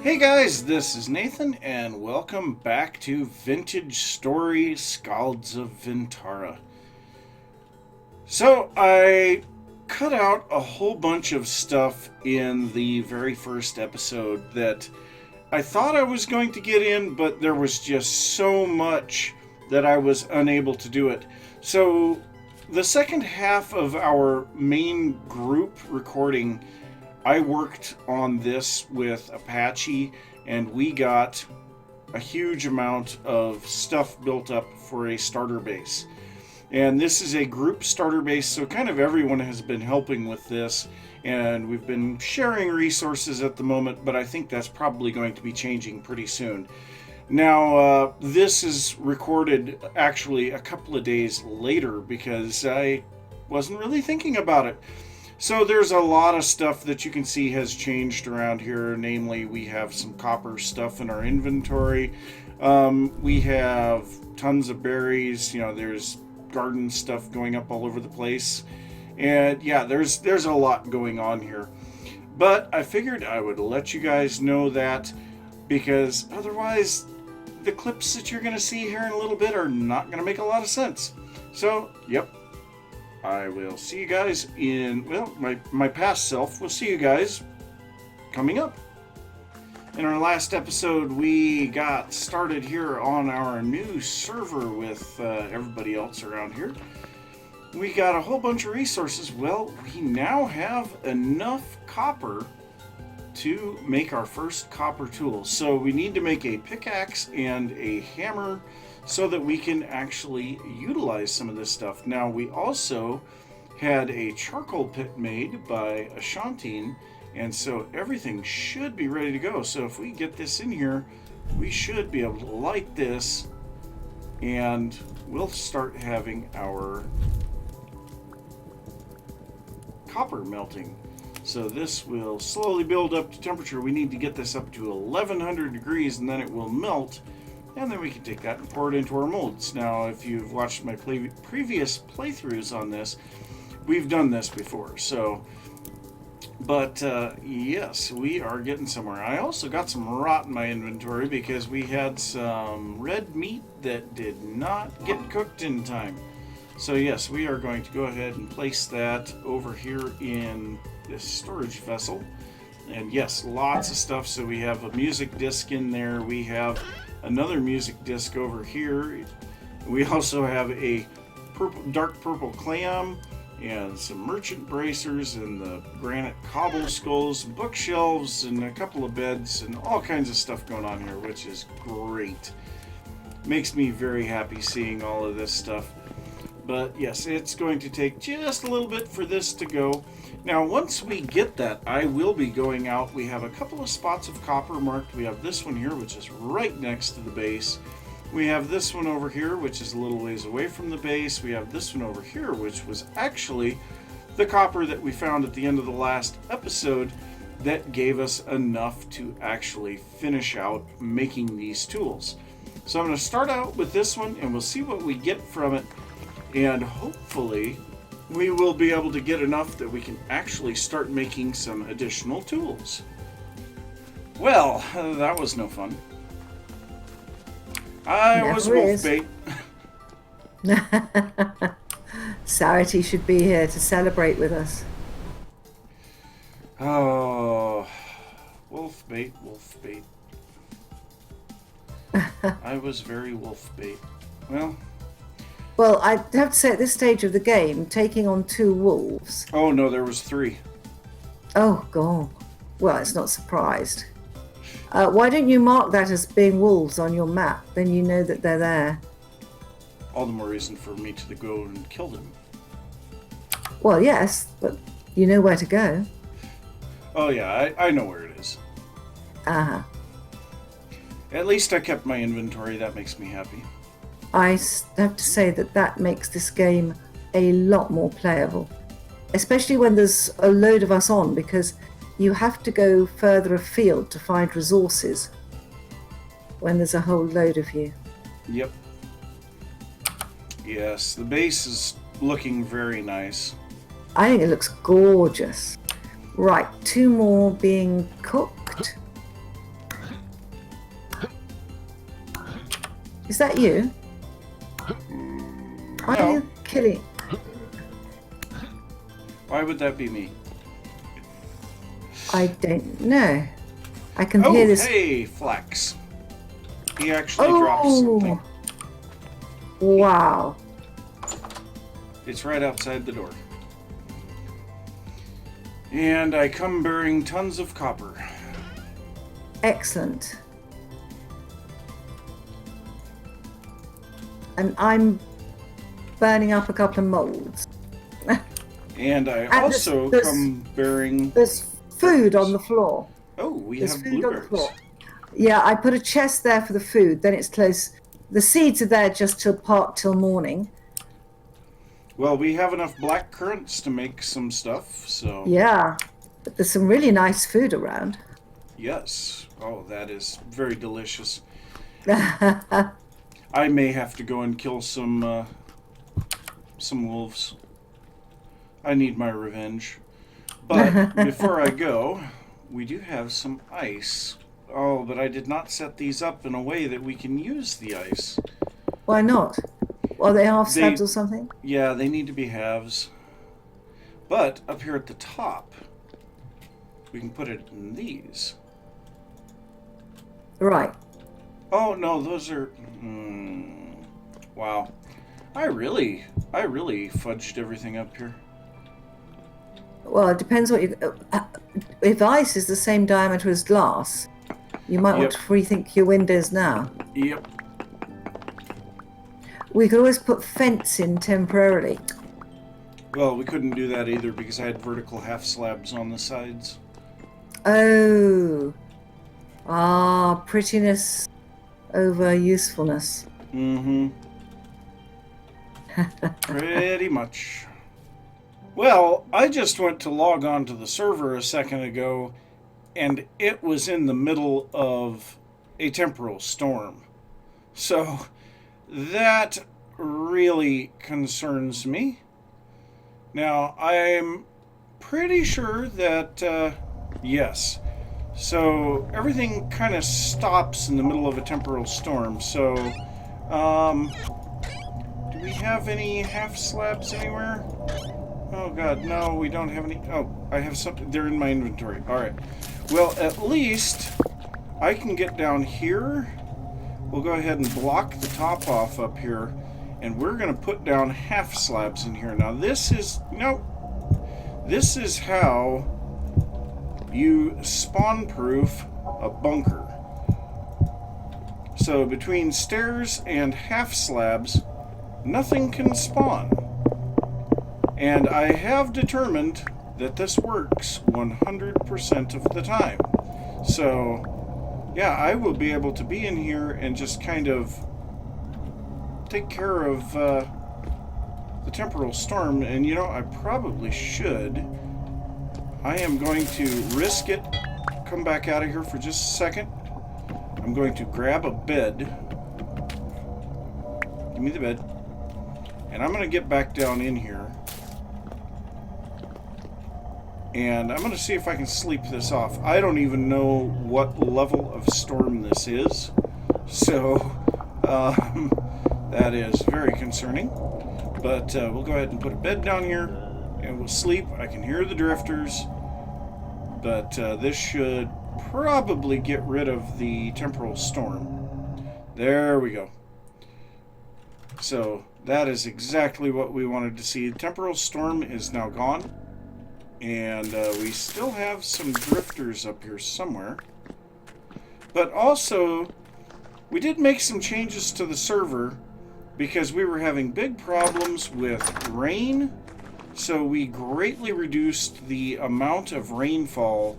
Hey guys, this is Nathan, and welcome back to Vintage Story Skalds of Vintara. So, I cut out a whole bunch of stuff in the very first episode that I thought I was going to get in, but there was just so much that I was unable to do it. So, the second half of our main group recording, I worked on this with Apache, and we got a huge amount of stuff built up for a starter base. And this is a group starter base, so kind of everyone has been helping with this, and we've been sharing resources at the moment, but I think that's probably going to be changing pretty soon. Now, this is recorded actually a couple of days later because I wasn't really thinking about it. So there's a lot of stuff that you can see has changed around here. Namely, we have some copper stuff in our inventory. We have tons of berries. There's garden stuff going up all over the place. And yeah, there's a lot going on here. But I figured I would let you guys know that, because otherwise the clips that you're going to see here in a little bit are not going to make a lot of sense. So, yep. I will see you guys in, well, my past self will see you guys coming up. In our last episode, we got started here on our new server with everybody else around here. We got a whole bunch of resources. Well, we now have enough copper to make our first copper tool. So we need to make a pickaxe and a hammer so that we can actually utilize some of this stuff. Now, we also had a charcoal pit made by Ashantine, and so everything should be ready to go. So if we get this in here, we should be able to light this, and we'll start having our copper melting. So this will slowly build up to temperature. We need to get this up to 1100 degrees, and then it will melt. And then we can take that and pour it into our molds. Now, if you've watched my previous playthroughs on this, we've done this before. So, but yes, we are getting somewhere. I also got some rot in my inventory because we had some red meat that did not get cooked in time. So yes, we are going to go ahead and place that over here in this storage vessel. And yes, lots of stuff. So we have a music disc in there. We have another music disc over here. We also have a dark purple clam and some merchant bracers and the granite cobble skulls, bookshelves, and a couple of beds and all kinds of stuff going on here, which is great. Makes me very happy seeing all of this stuff. But yes, it's going to take just a little bit for this to go. Now, once we get that, I will be going out. We have a couple of spots of copper marked. We have this one here, which is right next to the base. We have this one over here, which is a little ways away from the base. We have this one over here, which was actually the copper that we found at the end of the last episode that gave us enough to actually finish out making these tools. So I'm going to start out with this one, and we'll see what we get from it. And hopefully we will be able to get enough that we can actually start making some additional tools. Well, that was no fun. I was wolf bait. Sarity should be here to celebrate with us. Oh, wolf bait, wolf bait. I was very wolf bait. Well, I have to say, at this stage of the game, taking on 2 wolves. Oh no, there was 3. Oh, God. Well, it's not surprised. Why don't you mark that as being wolves on your map? Then you know that they're there. All the more reason for me to go and kill them. Well, yes, but you know where to go. Oh yeah, I know where it is. Uh-huh. At least I kept my inventory. That makes me happy. I have to say that makes this game a lot more playable, especially when there's a load of us on, because you have to go further afield to find resources when there's a whole load of you. Yep. Yes, the base is looking very nice. I think it looks gorgeous. Right, 2 more being cooked. Is that you? Are No. you killing? Why would that be me? I don't know. I can Oh, hear this. hey, Flax. He actually dropped something. Wow. It's right outside the door. And I come bearing tons of copper. Excellent. And I'm burning up a couple of molds. And I And also come bearing... There's food on the floor. Oh, we There's have food on the blueberries. floor. Yeah, I put a chest there for the food. Then it's close. The seeds are there just till morning. Well, we have enough black currants to make some stuff, so... Yeah, but there's some really nice food around. Yes. Oh, that is very delicious. I may have to go and kill some wolves. I need my revenge. But before I go, we do have some ice. Oh, but I did not set these up in a way that we can use the ice. Why not? Are they half slabs or something? Yeah, they need to be halves. But up here at the top, we can put it in these. Right. Oh, no, those are... wow. I really fudged everything up here. Well, it depends what you... if ice is the same diameter as glass, you might want to rethink your windows now. Yep. We could always put fence in temporarily. Well, we couldn't do that either because I had vertical half slabs on the sides. Oh. Ah, prettiness over usefulness. Mm-hmm. Pretty much. Well, I just went to log on to the server a second ago, and it was in the middle of a temporal storm. So, that really concerns me. Now, I'm pretty sure that, yes. So, everything kind of stops in the middle of a temporal storm. So, do we have any half slabs anywhere? Oh god, no, we don't have any. Oh, I have something. They're in my inventory. Alright. Well, at least I can get down here. We'll go ahead and block the top off up here. And we're going to put down half slabs in here. Now, this is... Nope. This is how you spawn-proof a bunker. So, between stairs and half slabs, nothing can spawn. And I have determined that this works 100% of the time. So, yeah, I will be able to be in here and just kind of take care of the temporal storm. And, you know, I probably should. I am going to risk it. Come back out of here for just a second. I'm going to grab a bed. Give me the bed. And I'm going to get back down in here. And I'm going to see if I can sleep this off. I don't even know what level of storm this is. So, that is very concerning. But we'll go ahead and put a bed down here. And we'll sleep. I can hear the drifters. But this should probably get rid of the temporal storm. There we go. So, that is exactly what we wanted to see. The temporal storm is now gone. And we still have some drifters up here somewhere. But also, we did make some changes to the server because we were having big problems with rain. So we greatly reduced the amount of rainfall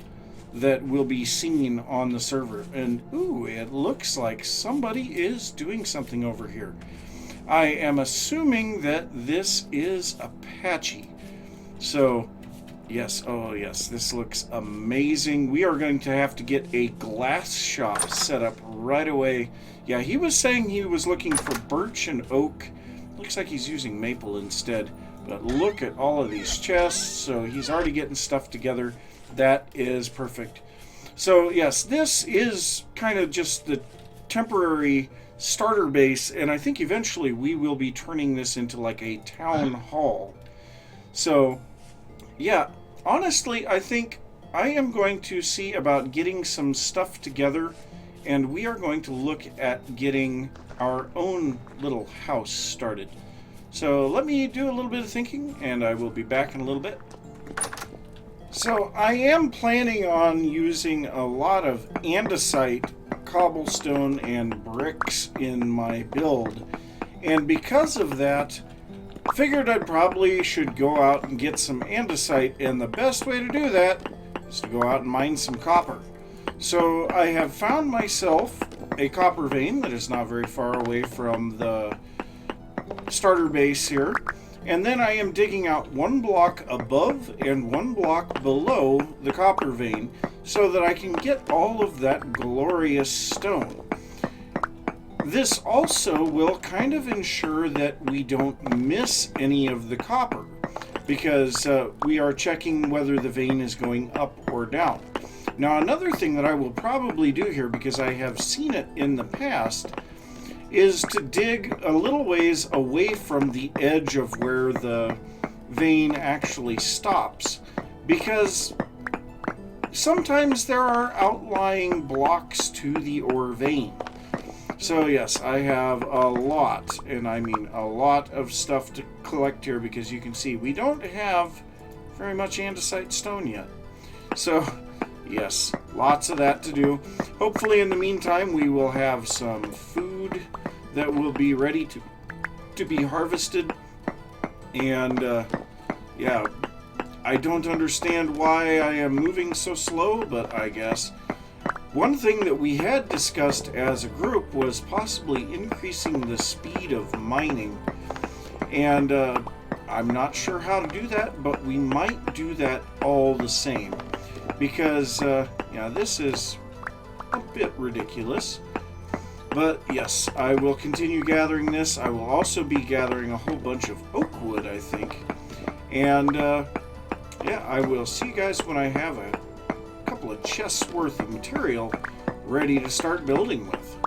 that will be seen on the server. And, ooh, it looks like somebody is doing something over here. I am assuming that this is Apache. So... yes, oh yes, this looks amazing. We are going to have to get a glass shop set up right away. Yeah, he was saying he was looking for birch and oak. Looks like he's using maple instead. But look at all of these chests. So he's already getting stuff together. That is perfect. So yes, this is kind of just the temporary starter base, and I think eventually we will be turning this into like a town hall. So, yeah, honestly, I think I am going to see about getting some stuff together, and we are going to look at getting our own little house started. So let me do a little bit of thinking, and I will be back in a little bit. So I am planning on using a lot of andesite, cobblestone, and bricks in my build. And because of that, figured I probably should go out and get some andesite, and the best way to do that is to go out and mine some copper. So I have found myself a copper vein that is not very far away from the starter base here. And then I am digging out one block above and one block below the copper vein so that I can get all of that glorious stone. This also will kind of ensure that we don't miss any of the copper, because we are checking whether the vein is going up or down. Now, another thing that I will probably do here, because I have seen it in the past, is to dig a little ways away from the edge of where the vein actually stops, because sometimes there are outlying blocks to the ore vein. So yes, I have a lot, and I mean a lot of stuff to collect here, because you can see we don't have very much andesite stone yet. So yes, lots of that to do. Hopefully in the meantime we will have some food that will be ready to be harvested. And yeah, I don't understand why I am moving so slow, but I guess. One thing that we had discussed as a group was possibly increasing the speed of mining. And I'm not sure how to do that, but we might do that all the same. Because, yeah, this is a bit ridiculous. But yes, I will continue gathering this. I will also be gathering a whole bunch of oak wood, I think. And yeah, I will see you guys when I have a couple of chests worth of material ready to start building with.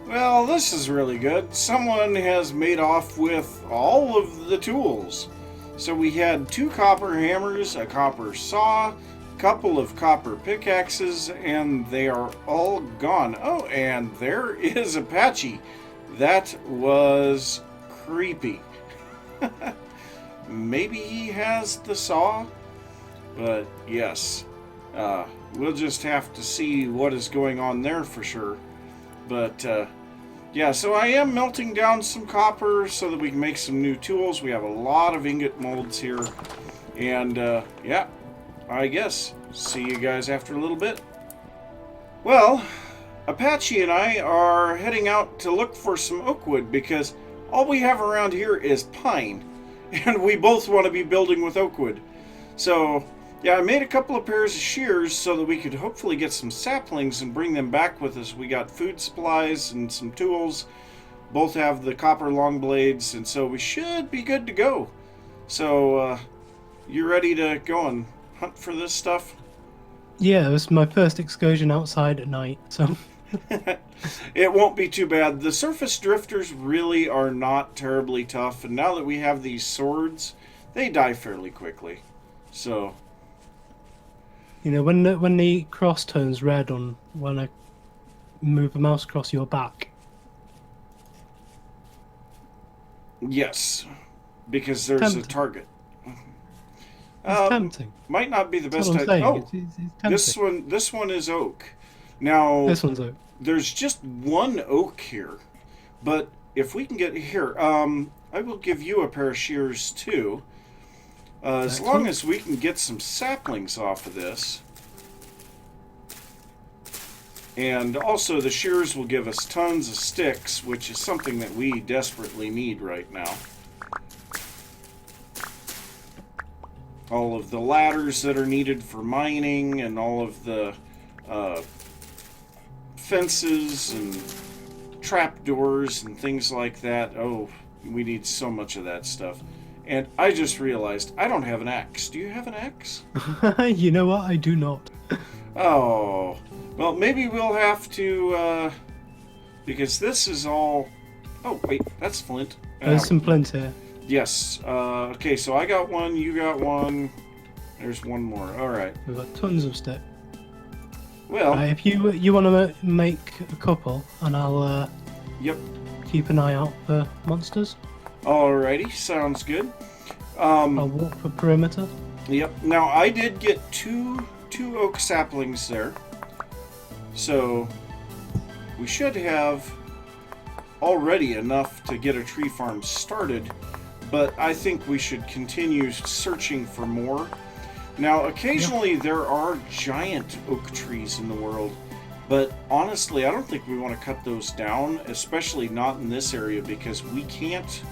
Well, this is really good. Someone has made off with all of the tools. So we had 2 copper hammers, a copper saw, couple of copper pickaxes, and they are all gone. Oh, and there is Apache. That was creepy. Maybe he has the saw, but yes, we'll just have to see what is going on there for sure. But yeah, so I am melting down some copper so that we can make some new tools. We have a lot of ingot molds here, and yeah, I guess see you guys after a little bit. Well, Apache and I are heading out to look for some oak wood, because all we have around here is pine, and we both want to be building with oak wood. So yeah, I made a couple of pairs of shears so that we could hopefully get some saplings and bring them back with us. We got food supplies and some tools. Both have the copper long blades, and so we should be good to go. So you ready to go and hunt for this stuff? Yeah, it was my first excursion outside at night, so It won't be too bad. The surface drifters really are not terribly tough, and now that we have these swords, they die fairly quickly. So you know, when the cross turns red on when I move the mouse across your back. yes, because there's Tempting. a target. It's tempting. Might not be the That's best what I'm idea. saying. Oh, It's tempting. this one is oak. Now This one's oak. there's just one oak here, but if we can get here, I will give you a pair of shears too. As long as we can get some saplings off of this. And also the shears will give us tons of sticks, which is something that we desperately need right now. All of the ladders that are needed for mining, and all of the fences and trapdoors and things like that. Oh, we need so much of that stuff. And I just realized I don't have an axe. Do you have an axe? You know what? I do not. Oh, well, maybe we'll have to because this is all... Oh, wait, that's flint. There's some flint here. Yes. Okay, so I got one, you got one. There's one more. All right. We've got tons of stick. Well... If you want to make a couple, and I'll Yep. keep an eye out for monsters. Alrighty, sounds good. I'll walk the perimeter. Yep. Now, I did get two oak saplings there. So, we should have already enough to get a tree farm started, but I think we should continue searching for more. Now, occasionally there are giant oak trees in the world, but honestly, I don't think we want to cut those down, especially not in this area, because we can't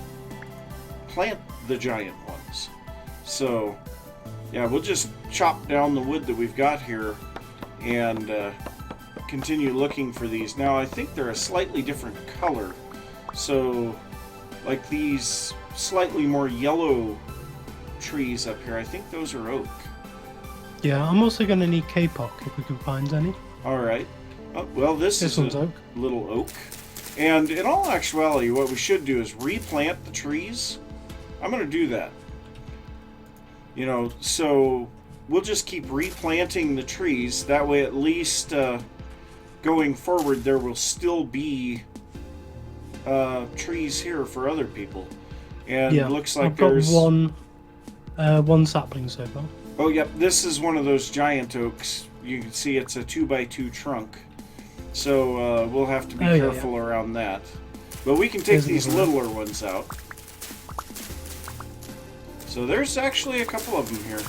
plant the giant ones. So, yeah, we'll just chop down the wood that we've got here and continue looking for these. Now, I think they're a slightly different color. So, like these slightly more yellow trees up here, I think those are oak. Yeah, I'm also going to need kapok if we can find any. Alright. Oh, well, this is one's a oak. little oak. And in all actuality, what we should do is replant the trees. I'm going to do that. You know, so we'll just keep replanting the trees. That way, at least going forward, there will still be trees here for other people. And it looks like I've got there's one sapling so far. Oh, yep, this is one of those giant oaks. You can see it's a 2x2 trunk. So we'll have to be careful around that. But we can take these littler ones out. So there's actually a couple of them here.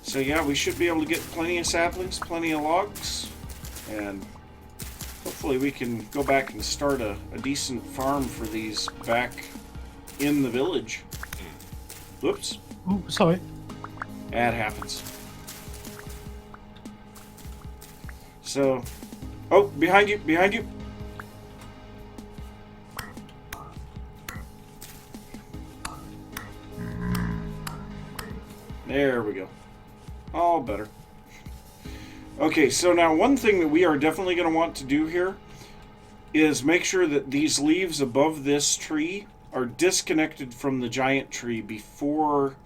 So yeah, we should be able to get plenty of saplings, plenty of logs. And hopefully we can go back and start a decent farm for these back in the village. Whoops. Oh, sorry. That happens. So, oh, behind you, behind you. There we go. All better. Okay, so now one thing that we are definitely going to want to do here is make sure that these leaves above this tree are disconnected from the giant tree before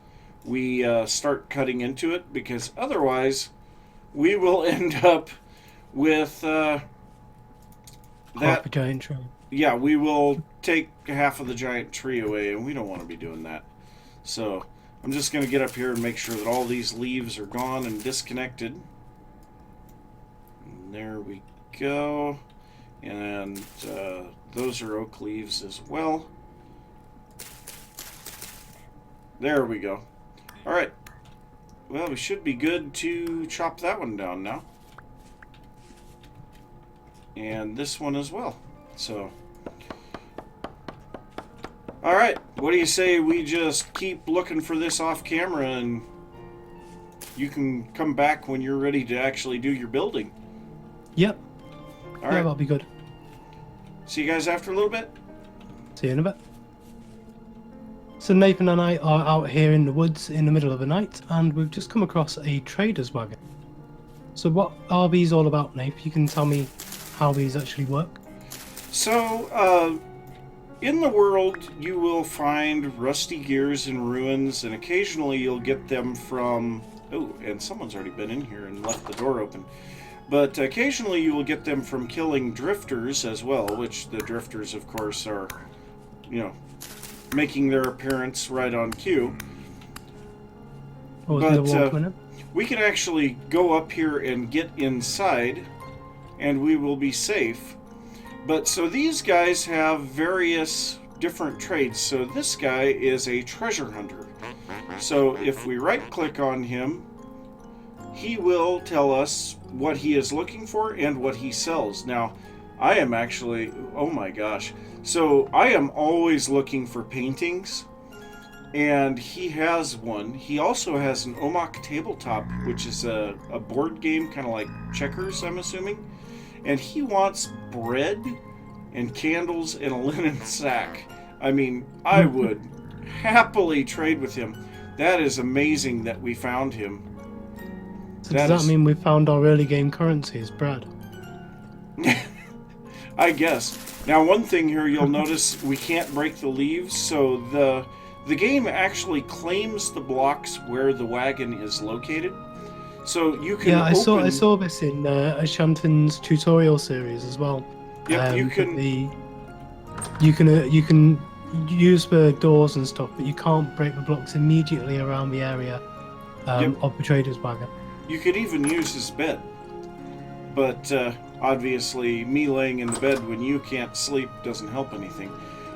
we start cutting into it, because otherwise we will end up with half a giant tree. Yeah, we will take half of the giant tree away, and we don't want to be doing that. So I'm just going to get up here and make sure that all these leaves are gone and disconnected. And there we go. And those are oak leaves as well. There we go. Alright. Well, we should be good to chop that one down now. And this one as well. So, alright. What do you say we just keep looking for this off camera and you can come back when you're ready to actually do your building? Yep. Alright. Yeah, that'll be good. See you guys after a little bit? See you in a bit. So Nathan and I are out here in the woods in the middle of the night, and we've just come across a trader's wagon. So what are these all about, Nathan? You can tell me how these actually work? So, in the world, you will find rusty gears and ruins, and occasionally you'll get them from... Oh, and someone's already been in here and left the door open. But occasionally you will get them from killing drifters as well, which the drifters, of course, are, you know, making their appearance right on cue. Oh, but we can actually go up here and get inside, and we will be safe. But so these guys have various different traits. So this guy is a treasure hunter. So if we right-click on him, he will tell us what he is looking for and what he sells. Now, I am actually... Oh my gosh. So I am always looking for paintings, and he has one. He also has an Omok tabletop, which is a board game, kind of like checkers, I'm assuming. And he wants bread and candles and a linen sack. I mean, I would happily trade with him. That is amazing that we found him. So does that mean we found our early game currency as bread? I guess. Now, one thing here you'll notice, we can't break the leaves, so the game actually claims the blocks where the wagon is located. So you can Yeah, I open... saw this in Ashanton's tutorial series as well. Yep, you that can... you can use the doors and stuff, but you can't break the blocks immediately around the area of the trader's wagon. You could even use his bed. But obviously, me laying in the bed when you can't sleep doesn't help anything.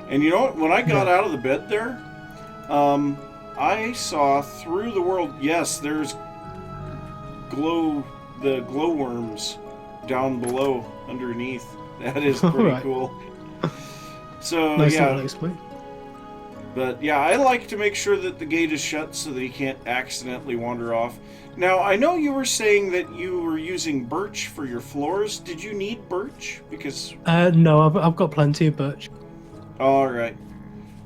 And you know what? When I got out of the bed there, I saw through the world. Yes, there's the glowworms down below, underneath. That is pretty cool. So nice yeah. little explain. But yeah, I like to make sure that the gate is shut so that he can't accidentally wander off. Now, I know you were saying that you were using birch for your floors. Did you need birch? Because... no, I've got plenty of birch. All right.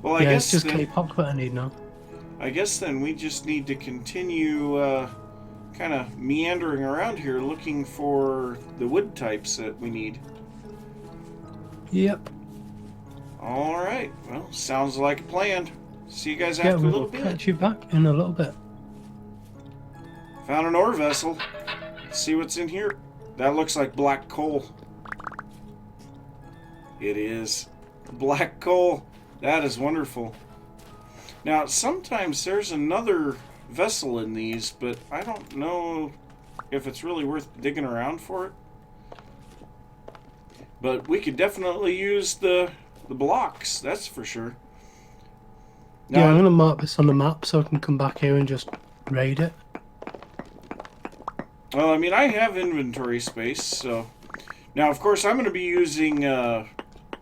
Well, I guess it's just then, clay pop that I need now. I guess then we just need to continue kind of meandering around here looking for the wood types that we need. Yep. All right. Well, sounds like a plan. See you guys after a little bit. Catch you back in a little bit. Found an ore vessel. Let's see what's in here. That looks like black coal. It is. Black coal. That is wonderful. Now, sometimes there's another vessel in these, but I don't know if it's really worth digging around for it. But we could definitely use the blocks, that's for sure. Now, yeah, I'm going to mark this on the map so I can come back here and just raid it. Well, I mean, I have inventory space, so... Now, of course, I'm going to be using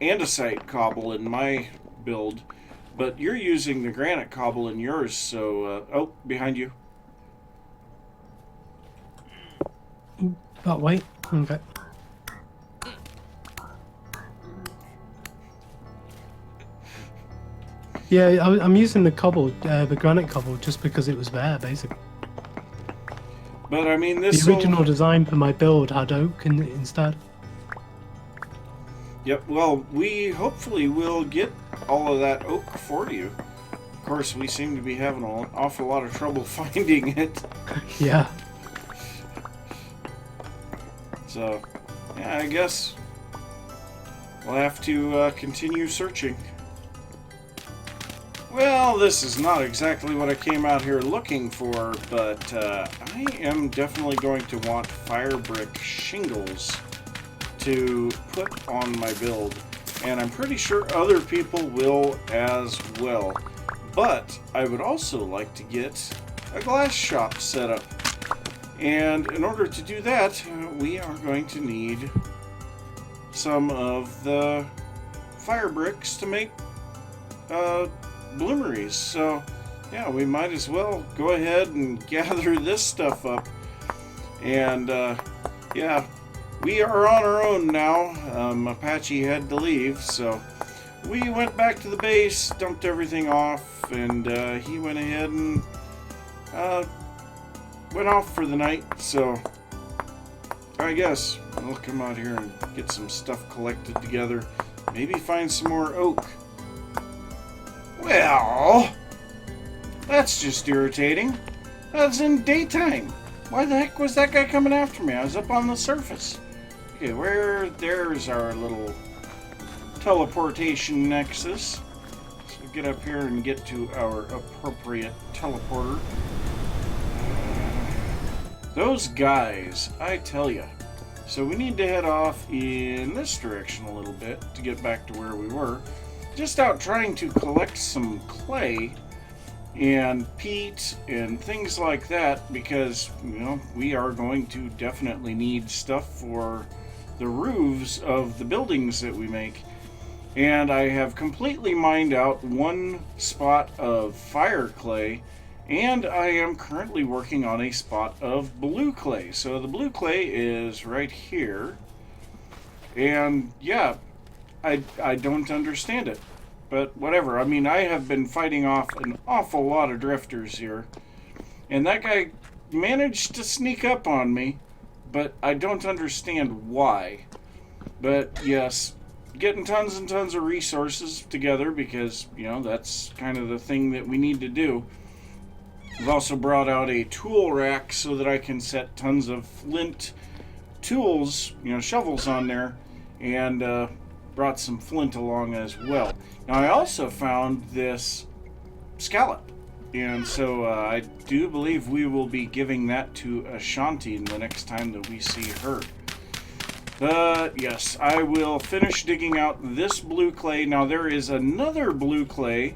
andesite cobble in my build, but you're using the granite cobble in yours, so... oh, behind you. That way? Okay. Yeah, I'm using the cobble, the granite cobble, just because it was there, basically. But, I mean, this... The original design for my build had oak instead. Yep, well, we hopefully will get all of that oak for you. Of course, we seem to be having an awful lot of trouble finding it. Yeah. So, yeah, I guess we'll have to continue searching. Well, this is not exactly what I came out here looking for, but I am definitely going to want Firebrick shingles to put on my build, and I'm pretty sure other people will as well. But I would also like to get a glass shop set up, and in order to do that, we are going to need some of the fire bricks to make bloomeries. So yeah, we might as well go ahead and gather this stuff up. And yeah, we are on our own now. Apache had to leave, so we went back to the base, dumped everything off, and he went ahead and went off for the night. So I guess we'll come out here and get some stuff collected together, maybe find some more oak. Well, that's just irritating. That's in daytime. Why the heck was that guy coming after me? I was up on the surface. Okay, there's our little teleportation nexus. So get up here and get to our appropriate teleporter. Those guys, I tell ya. So we need to head off in this direction a little bit to get back to where we were. Just out trying to collect some clay and peat and things like that, because, you know, we are going to definitely need stuff for the roofs of the buildings that we make. And I have completely mined out one spot of fire clay, and I am currently working on a spot of blue clay. So the blue clay is right here, and yeah, I don't understand it, but whatever. I mean, I have been fighting off an awful lot of drifters here, and that guy managed to sneak up on me, but I don't understand why. But yes, getting tons and tons of resources together because, that's kind of the thing that we need to do. I've also brought out a tool rack so that I can set tons of flint tools, shovels on there, and brought some flint along as well. Now I also found this scallop, and so I do believe we will be giving that to Ashanti the next time that we see her. But yes, I will finish digging out this blue clay. Now there is another blue clay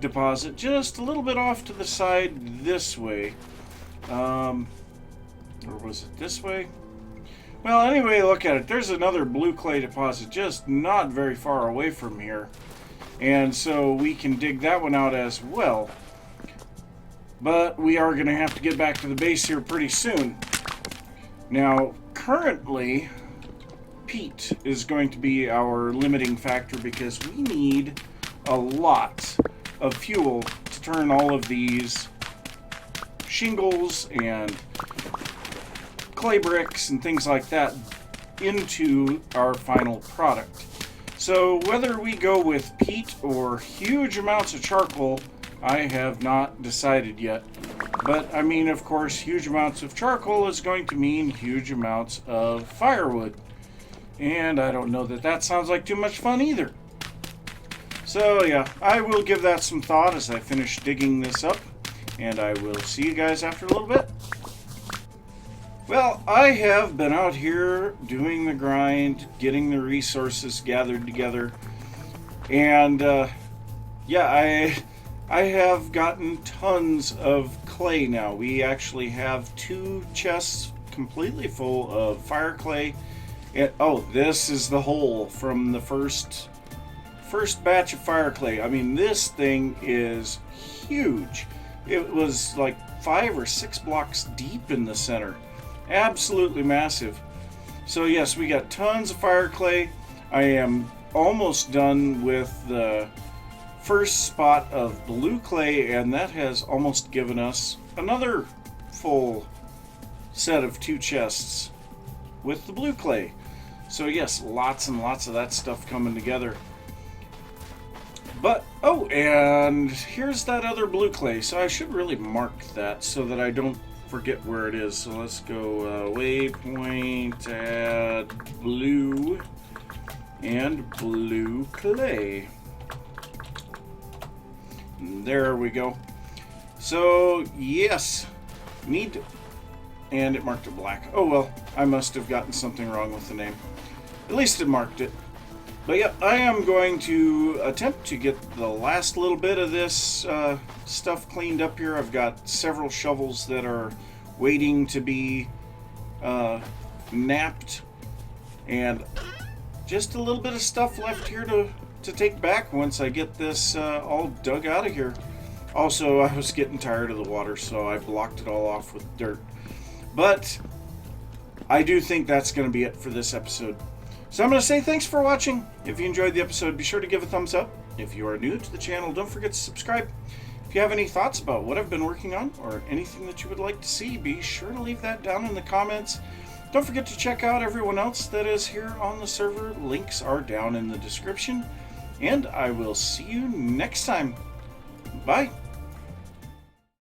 deposit just a little bit off to the side this way. Or was it this way? Well, anyway, look at it. There's another blue clay deposit just not very far away from here. And so we can dig that one out as well. But we are going to have to get back to the base here pretty soon. Now, currently, peat is going to be our limiting factor because we need a lot of fuel to turn all of these shingles and clay bricks and things like that into our final product. So whether we go with peat or huge amounts of charcoal, I have not decided yet. But I mean, of course, huge amounts of charcoal is going to mean huge amounts of firewood. And I don't know that that sounds like too much fun either. So yeah, I will give that some thought as I finish digging this up. And I will see you guys after a little bit. Well, I have been out here doing the grind, getting the resources gathered together. And yeah, I have gotten tons of clay now. We actually have 2 chests completely full of fire clay. And, oh, this is the hole from the first batch of fire clay. I mean, this thing is huge. It was like 5 or 6 blocks deep in the center. Absolutely massive. So yes, we got tons of fire clay. I am almost done with the first spot of blue clay, and that has almost given us another full set of 2 chests with the blue clay. So yes, lots and lots of that stuff coming together. But, oh, and here's that other blue clay. So I should really mark that so that I don't forget where it is. So let's go waypoint add blue and blue clay. And there we go. So, yes, and it marked it black. Oh well, I must have gotten something wrong with the name. At least it marked it. But yeah, I am going to attempt to get the last little bit of this stuff cleaned up here. I've got several shovels that are waiting to be napped, and just a little bit of stuff left here to take back once I get this all dug out of here. Also, I was getting tired of the water, so I blocked it all off with dirt. But I do think that's going to be it for this episode. So I'm going to say thanks for watching. If you enjoyed the episode, be sure to give a thumbs up. If you are new to the channel, don't forget to subscribe. If you have any thoughts about what I've been working on or anything that you would like to see, be sure to leave that down in the comments. Don't forget to check out everyone else that is here on the server. Links are down in the description. And I will see you next time. Bye.